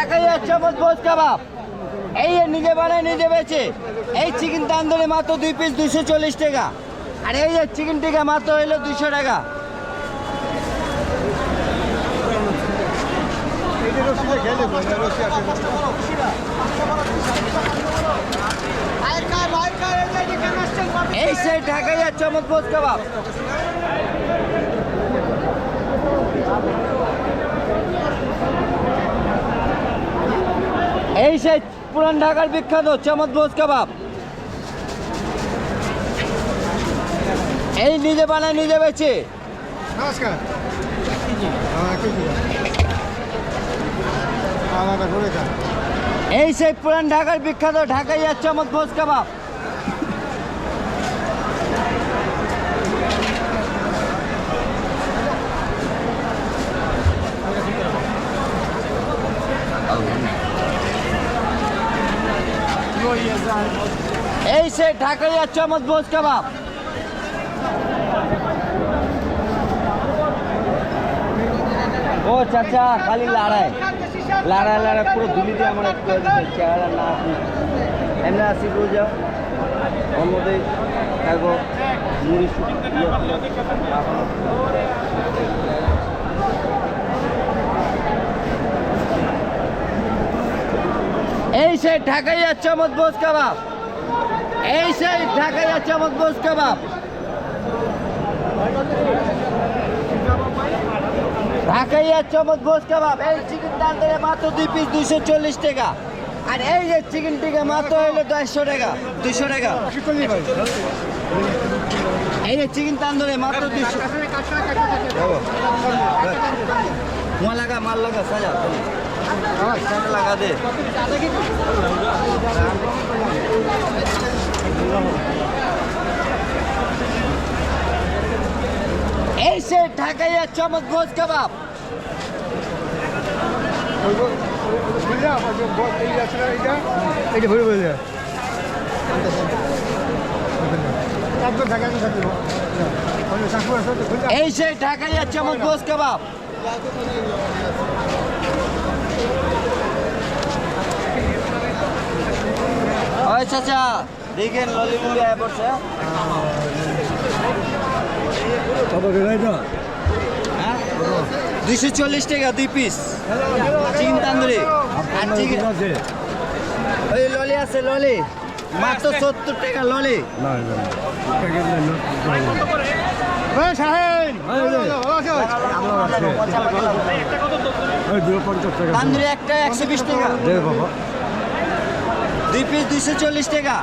ঢাকাই চামচ ভোজ কাবাব, এই নিজে বানায় নিজে বেচে। এই চিকেন তান্দুরি মাত্র 2 পিস 240 টাকা, আর এই চিকেন টিকা মাত্র হইলো 200 টাকা। এই সেই ঢাকাই চামচ ভোজ কাবাব। এই সেই পুরান ঢাকার বিখ্যাত চামচ ভোজ কাবাব, এই নিজে বানায় নিজে বেচে। নমস্কার। এই সেই পুরান ঢাকার বিখ্যাত ঢাকাই চামচ ভোজ কাবাব। এই সেই ঢাকাই চামচ ভোজ কাবাব। ও চাচা খালি লড়াই লড়াই লড়াই পুরো ধুলি দিয়ে আমার চেহারা না এমনি আসি বুঝাও ওর মধ্যে থাকবো মুড়ি এই সেই ঢাকাই চামচ ভোজ কাবাব। এই সেই ঢাকাই চামচ ভোজ কাবাব। ঢাকাই চামচ ভোজ কাবাব। এই চিকেন তান্দুরি মাত্র 2 পিস 240 টাকা, আর এই যে চিকেন টিকা মাত্র হইলো 150 টাকা 200 টাকা। এই যে চিকেন তান্দুরি মাত্র 200। মাল লাগা মাল লাগা সাজা লাগা দে। এই সে ঢাকাই চামচ ভোজ কাবাব। এই সে ঢাকাই চামচ ভোজ কাবাব। ওই চাচা দেখেন ললিমুলি আয় পড়ছে। 240 টাকা 2 পিস চিকেন তান্দুরি। আর চিকেন ওই ললি আছে ললি মাত্র 70 টাকা ললি। তান্দুরি একটা 120 টাকা, 2 পিস 240 টাকা।